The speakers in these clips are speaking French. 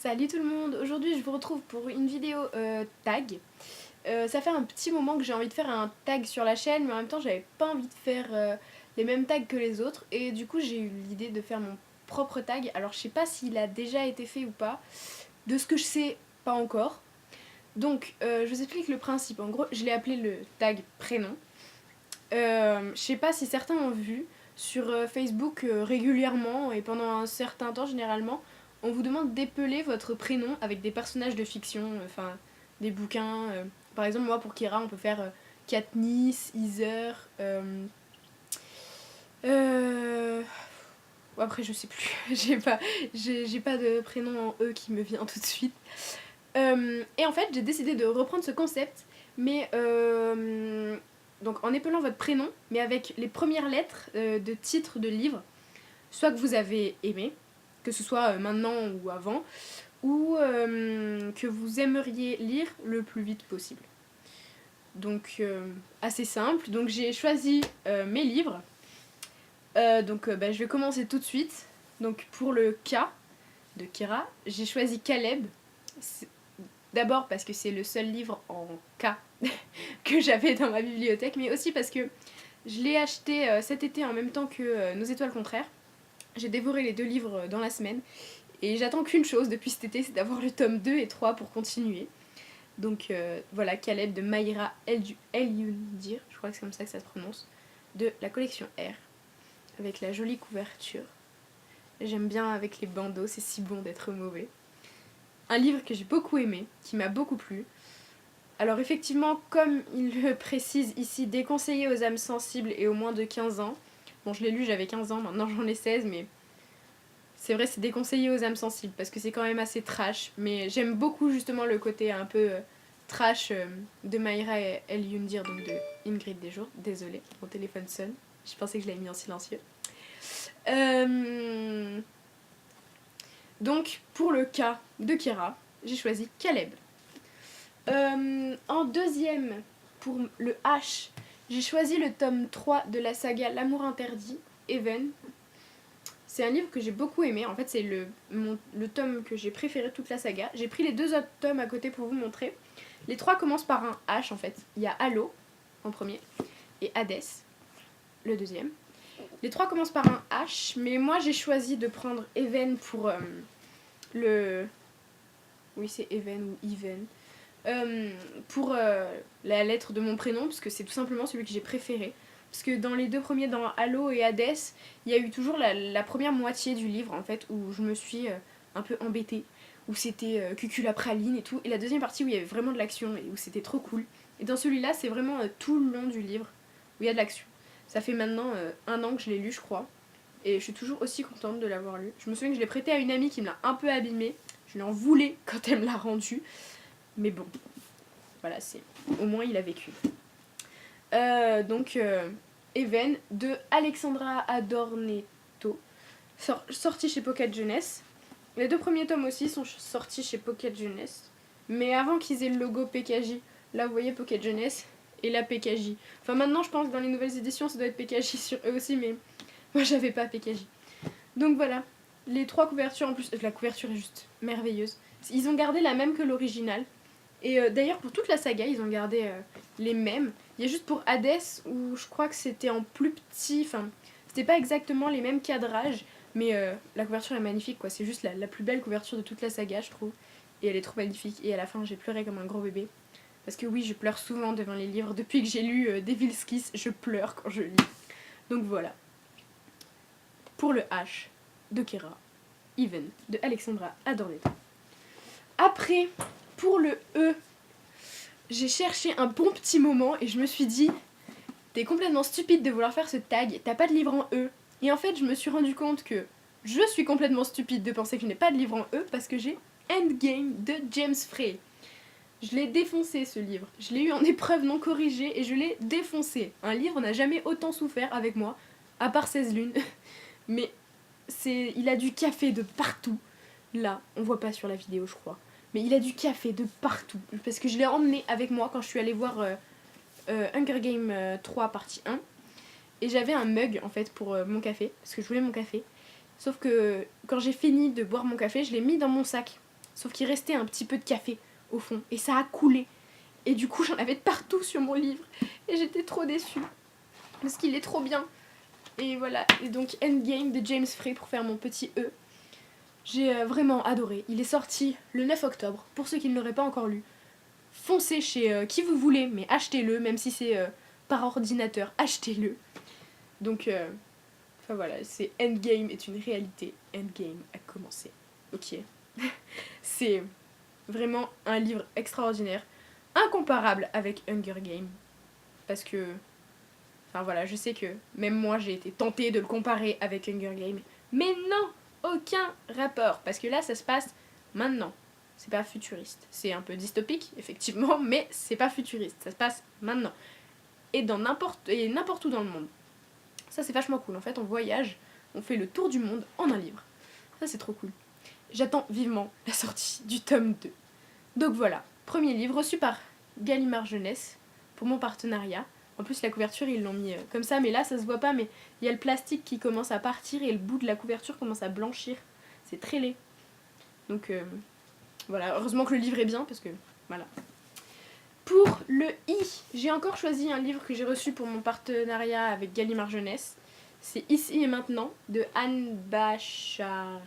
Salut tout le monde, aujourd'hui je vous retrouve pour une vidéo tag. Ça fait un petit moment que j'ai envie de faire un tag sur la chaîne, mais en même temps j'avais pas envie de faire les mêmes tags que les autres. Et du coup j'ai eu l'idée de faire mon propre tag. Alors je sais pas s'il a déjà été fait ou pas. De ce que je sais, pas encore. Donc je vous explique le principe. En gros je l'ai appelé le tag prénom. Je sais pas si certains ont vu sur Facebook régulièrement et pendant un certain temps généralement, on vous demande d'épeler votre prénom avec des personnages de fiction, enfin des bouquins. Par exemple, moi pour Kira, on peut faire Katniss, Heather. Après, je sais plus, j'ai pas de prénom en E qui me vient tout de suite. Et en fait, j'ai décidé de reprendre ce concept, mais donc en épelant votre prénom, mais avec les premières lettres de titres de livres, soit que vous avez aimé, que ce soit maintenant ou avant, ou que vous aimeriez lire le plus vite possible. Donc assez simple. Donc j'ai choisi mes livres. Je vais commencer tout de suite. Donc pour le K de Kira, j'ai choisi Caleb. D'abord parce que c'est le seul livre en K que j'avais dans ma bibliothèque, mais aussi parce que je l'ai acheté cet été en même temps que Nos étoiles contraires. J'ai dévoré les deux livres dans la semaine et j'attends qu'une chose depuis cet été, c'est d'avoir le tome 2 et 3 pour continuer. Donc voilà, Caleb de Mayra El-Youndir, je crois que c'est comme ça que ça se prononce, de la collection R, avec la jolie couverture. J'aime bien avec les bandeaux, c'est si bon d'être mauvais. Un livre que j'ai beaucoup aimé, qui m'a beaucoup plu. Alors effectivement, comme il le précise ici, déconseillé aux âmes sensibles et aux moins de 15 ans. Bon, je l'ai lu, j'avais 15 ans, maintenant j'en ai 16, mais c'est vrai, c'est déconseillé aux âmes sensibles, parce que c'est quand même assez trash. Mais j'aime beaucoup justement le côté un peu trash de Mayra et El Youndir, donc de Ingrid Desjours. Désolée, mon téléphone sonne. Je pensais que je l'avais mis en silencieux. Donc, pour le cas de Kira, j'ai choisi Caleb. En deuxième, pour le H, j'ai choisi le tome 3 de la saga L'amour interdit, Even. C'est un livre que j'ai beaucoup aimé. En fait, c'est le tome que j'ai préféré de toute la saga. J'ai pris les deux autres tomes à côté pour vous montrer. Les trois commencent par un H en fait. Il y a Halo en premier et Hades, le deuxième. Les trois commencent par un H, mais moi j'ai choisi de prendre Even pour le... Oui, c'est Even ou Even. Pour la lettre de mon prénom, parce que c'est tout simplement celui que j'ai préféré. Parce que dans les deux premiers, dans Halo et Hades, il y a eu toujours la première moitié du livre, en fait, où je me suis un peu embêtée. Où c'était cuculapraline et tout. Et la deuxième partie où il y avait vraiment de l'action et où c'était trop cool. Et dans celui-là, c'est vraiment tout le long du livre où il y a de l'action. Ça fait maintenant 1 an que je l'ai lu, je crois. Et je suis toujours aussi contente de l'avoir lu. Je me souviens que je l'ai prêté à une amie qui me l'a un peu abîmé. Je lui en voulais quand elle me l'a rendu. Mais bon, voilà, c'est au moins il a vécu. Even de Alexandra Adornetto, sorti chez Pocket Jeunesse. Les deux premiers tomes aussi sont sortis chez Pocket Jeunesse, mais avant qu'ils aient le logo PKJ. Là, vous voyez Pocket Jeunesse et la PKJ. Enfin, maintenant, je pense que dans les nouvelles éditions, ça doit être PKJ sur eux aussi, mais moi, j'avais pas PKJ. Donc voilà, les trois couvertures en plus. La couverture est juste merveilleuse. Ils ont gardé la même que l'original. Et d'ailleurs, pour toute la saga, ils ont gardé les mêmes. Il y a juste pour Hades, où je crois que c'était en plus petit, enfin, c'était pas exactement les mêmes cadrages, mais la couverture est magnifique, quoi. C'est juste la plus belle couverture de toute la saga, je trouve. Et elle est trop magnifique. Et à la fin, j'ai pleuré comme un gros bébé. Parce que oui, je pleure souvent devant les livres. Depuis que j'ai lu Devil's Kiss, je pleure quand je lis. Donc voilà. Pour le H de Kira, Even de Alexandra Adornetto. Après, pour le E, j'ai cherché un bon petit moment et je me suis dit, t'es complètement stupide de vouloir faire ce tag, t'as pas de livre en E. Et en fait, je me suis rendu compte que je suis complètement stupide de penser que je n'ai pas de livre en E parce que j'ai Endgame de James Frey. Je l'ai défoncé ce livre. Je l'ai eu en épreuve non corrigée et je l'ai défoncé. Un livre n'a jamais autant souffert avec moi, à part 16 lunes. Mais il a du café de partout. Là, on voit pas sur la vidéo, je crois. Mais il a du café de partout. Parce que je l'ai emmené avec moi quand je suis allée voir Hunger Game 3 partie 1. Et j'avais un mug en fait pour mon café. Parce que je voulais mon café. Sauf que quand j'ai fini de boire mon café, je l'ai mis dans mon sac. Sauf qu'il restait un petit peu de café au fond, et ça a coulé. Et du coup, j'en avais de partout sur mon livre, et j'étais trop déçue, parce qu'il est trop bien. Et voilà, et donc Endgame de James Frey pour faire mon petit E. J'ai vraiment adoré. Il est sorti le 9 octobre, pour ceux qui ne l'auraient pas encore lu. Foncez chez qui vous voulez, mais achetez-le, même si c'est par ordinateur, achetez-le. Donc, enfin voilà, c'est Endgame est une réalité. Endgame a commencé. Ok. C'est vraiment un livre extraordinaire, incomparable avec Hunger Games. Parce que, enfin voilà, je sais que même moi j'ai été tentée de le comparer avec Hunger Games. Mais non, aucun rapport. Parce que là, ça se passe maintenant. C'est pas futuriste. C'est un peu dystopique, effectivement, mais c'est pas futuriste. Ça se passe maintenant. Et n'importe où dans le monde. Ça, c'est vachement cool. En fait, on voyage, on fait le tour du monde en un livre. Ça, c'est trop cool. J'attends vivement la sortie du tome 2. Donc voilà, premier livre reçu par Gallimard Jeunesse pour mon partenariat. En plus, la couverture, ils l'ont mis comme ça, mais là, ça se voit pas, mais il y a le plastique qui commence à partir et le bout de la couverture commence à blanchir. C'est très laid. Donc voilà, heureusement que le livre est bien, parce que voilà. Pour le I, j'ai encore choisi un livre que j'ai reçu pour mon partenariat avec Gallimard Jeunesse. C'est Ici et maintenant de Anne Bachareux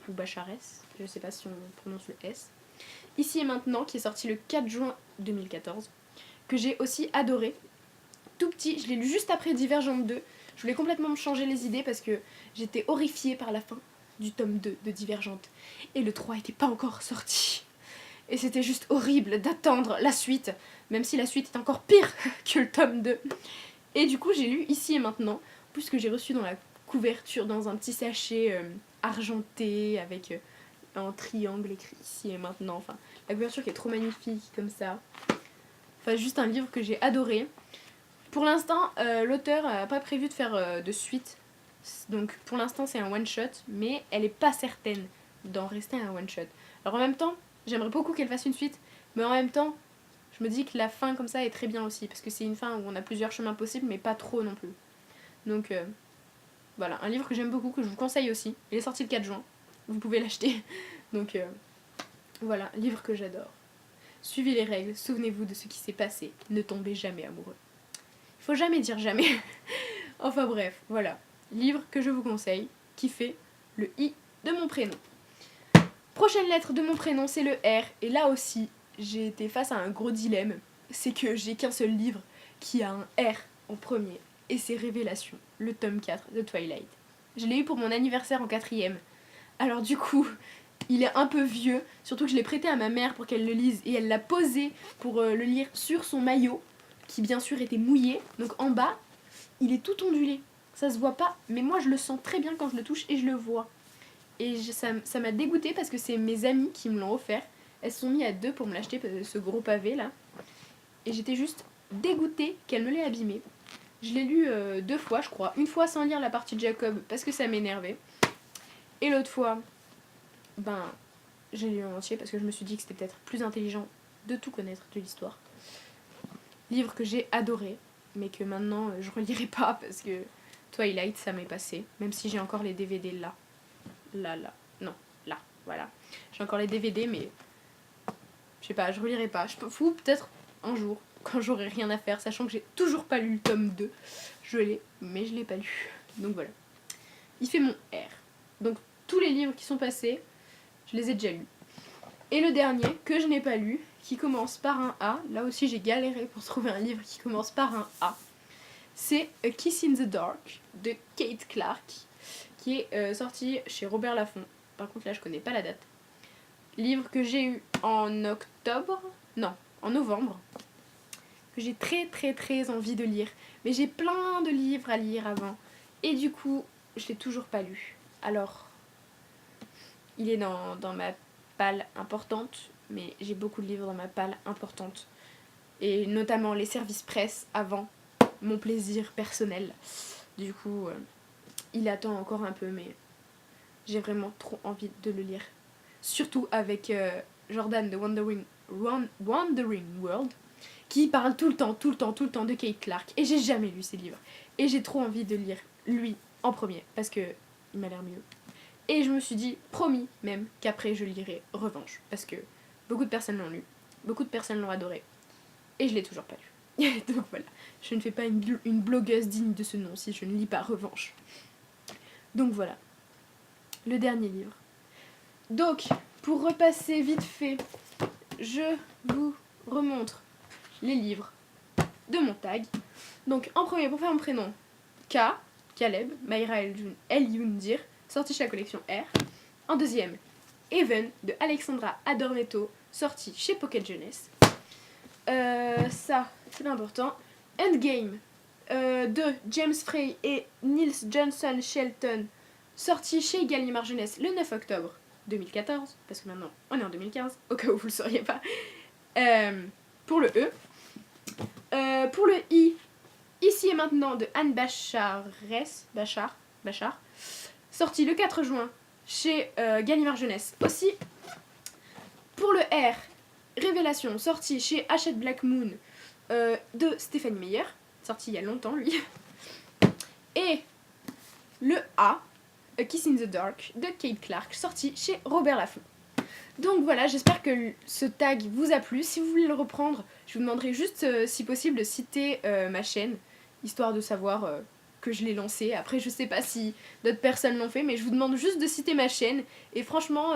ou Bacharès, je ne sais pas si on prononce le S. Ici et maintenant, qui est sorti le 4 juin 2014, que j'ai aussi adoré. Tout petit, je l'ai lu juste après Divergente 2. Je voulais complètement me changer les idées parce que j'étais horrifiée par la fin du tome 2 de Divergente. Et le 3 n'était pas encore sorti. Et c'était juste horrible d'attendre la suite, même si la suite est encore pire que le tome 2. Et du coup, j'ai lu Ici et maintenant, puisque j'ai reçu dans la couverture, dans un petit sachet argenté, avec un triangle écrit Ici et maintenant. Enfin, la couverture qui est trop magnifique, comme ça. Enfin, juste un livre que j'ai adoré. Pour l'instant, l'auteur n'a pas prévu de faire de suite. Donc, pour l'instant, c'est un one-shot, mais elle n'est pas certaine d'en rester un one-shot. Alors, en même temps, j'aimerais beaucoup qu'elle fasse une suite, mais en même temps, je me dis que la fin comme ça est très bien aussi, parce que c'est une fin où on a plusieurs chemins possibles, mais pas trop non plus. Donc voilà, un livre que j'aime beaucoup, que je vous conseille aussi. Il est sorti le 4 juin, vous pouvez l'acheter. Donc voilà, livre que j'adore. Suivez les règles, souvenez-vous de ce qui s'est passé, ne tombez jamais amoureux. Il faut jamais dire jamais. Enfin bref, voilà. Livre que je vous conseille, qui fait le I de mon prénom. Prochaine lettre de mon prénom, c'est le R. Et là aussi, j'ai été face à un gros dilemme. C'est que j'ai qu'un seul livre qui a un R en premier. Et c'est Révélation, le tome 4 de Twilight. Je l'ai eu pour mon anniversaire en 4ème. Alors du coup, il est un peu vieux. Surtout que je l'ai prêté à ma mère pour qu'elle le lise. Et elle l'a posé pour le lire sur son maillot, qui bien sûr était mouillé. Donc en bas, il est tout ondulé. Ça se voit pas, mais moi je le sens très bien quand je le touche et je le vois. Et ça m'a dégoûtée parce que c'est mes amies qui me l'ont offert. Elles se sont mis à 2 pour me l'acheter, ce gros pavé là. Et j'étais juste dégoûtée qu'elle me l'ait abîmé. Je l'ai lu 2 fois, je crois. Une fois sans lire la partie de Jacob parce que ça m'énervait. Et l'autre fois, ben, j'ai lu en entier parce que je me suis dit que c'était peut-être plus intelligent de tout connaître de l'histoire. Livre que j'ai adoré, mais que maintenant je relirai pas parce que Twilight ça m'est passé. Même si j'ai encore les DVD là. Non, là, voilà. J'ai encore les DVD, mais je sais pas, je relirai pas. Ou peut-être un jour, quand j'aurai rien à faire, sachant que j'ai toujours pas lu le tome 2. Je l'ai, mais je l'ai pas lu. Donc voilà. Il fait mon R. Donc tous les livres qui sont passés, je les ai déjà lus. Et le dernier, que je n'ai pas lu, qui commence par un A, là aussi j'ai galéré pour trouver un livre qui commence par un A, c'est A Kiss in the Dark de Kate Clark, qui est sorti chez Robert Laffont. Par contre là je connais pas la date. Livre que j'ai eu en novembre, que j'ai très envie de lire. Mais j'ai plein de livres à lire avant. Et du coup, je l'ai toujours pas lu. Alors, il est dans ma palle importante, mais j'ai beaucoup de livres dans ma palle importante. Et notamment les services presse avant mon plaisir personnel. Du coup, il attend encore un peu, mais j'ai vraiment trop envie de le lire. Surtout avec Jordan de Wandering World, qui parle tout le temps de Kate Clark. Et j'ai jamais lu ses livres. Et j'ai trop envie de lire lui en premier, parce que il m'a l'air mieux. Et je me suis dit, promis même, qu'après je lirai Revanche. Parce que beaucoup de personnes l'ont lu, beaucoup de personnes l'ont adoré. Et je l'ai toujours pas lu. Donc voilà, je ne fais pas une blogueuse digne de ce nom si je ne lis pas Revanche. Donc voilà, le dernier livre. Donc, pour repasser vite fait, je vous remontre les livres de mon tag. Donc en premier, pour faire mon prénom, K, Caleb, Mayra El Youndir, sorti chez la collection R. En deuxième, Even de Alexandra Adornetto, sorti chez Pocket Jeunesse. Ça, c'est l'important. Endgame de James Frey et Niels Johnson Shelton, sorti chez Gallimard Jeunesse le 9 octobre 2014, parce que maintenant on est en 2015, au cas où vous le sauriez pas. Pour le E. Pour le I, Ici et maintenant de Anne Bachar, sorti le 4 juin chez Gallimard Jeunesse aussi. Pour le R, Révélation, sorti chez Hachette Black Moon de Stéphanie Meyer, sorti il y a longtemps lui. Et le A, A Kiss in the Dark de Kate Clark, sorti chez Robert Laffont. Donc voilà, j'espère que ce tag vous a plu. Si vous voulez le reprendre, je vous demanderai juste, si possible, de citer ma chaîne, histoire de savoir que je l'ai lancé. Après, je sais pas si d'autres personnes l'ont fait, mais je vous demande juste de citer ma chaîne. Et franchement,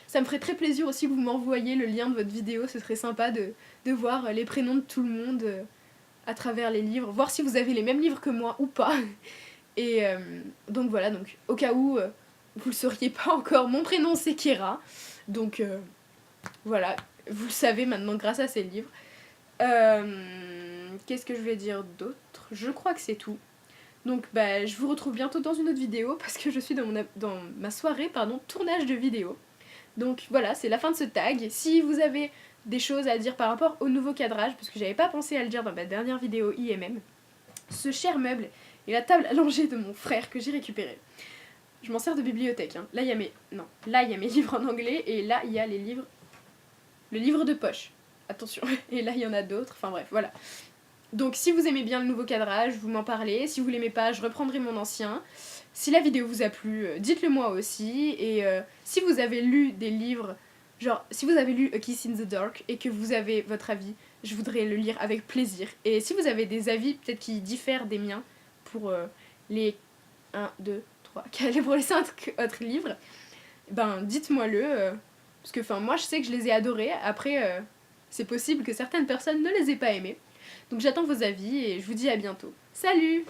ça me ferait très plaisir aussi que vous m'envoyiez le lien de votre vidéo. Ce serait sympa de voir les prénoms de tout le monde à travers les livres. Voir si vous avez les mêmes livres que moi ou pas. Et donc voilà, donc au cas où vous le sauriez pas encore, mon prénom c'est Kira. Donc voilà, vous le savez maintenant grâce à ces livres. Qu'est-ce que je vais dire d'autre? Je crois que c'est tout. Donc bah, je vous retrouve bientôt dans une autre vidéo parce que je suis dans ma soirée tournage de vidéo. Donc voilà, c'est la fin de ce tag. Si vous avez des choses à dire par rapport au nouveau cadrage, parce que j'avais pas pensé à le dire dans ma dernière vidéo IMM, ce cher meuble et la table allongée de mon frère que j'ai récupéré. Je m'en sers de bibliothèque. Hein. Là, il y a mes livres en anglais et là, il y a le livre de poche. Attention. Et là, il y en a d'autres. Enfin bref, voilà. Donc, si vous aimez bien le nouveau cadrage, vous m'en parlez. Si vous l'aimez pas, je reprendrai mon ancien. Si la vidéo vous a plu, dites-le moi aussi. Et si vous avez lu des livres, genre, si vous avez lu A Kiss in the Dark et que vous avez votre avis, je voudrais le lire avec plaisir. Et si vous avez des avis, peut-être qui diffèrent des miens, pour les 1, 2, 3, 4, pour les 5 autres livres, ben dites-moi-le, parce que moi je sais que je les ai adorés, après c'est possible que certaines personnes ne les aient pas aimés, donc j'attends vos avis et je vous dis à bientôt. Salut!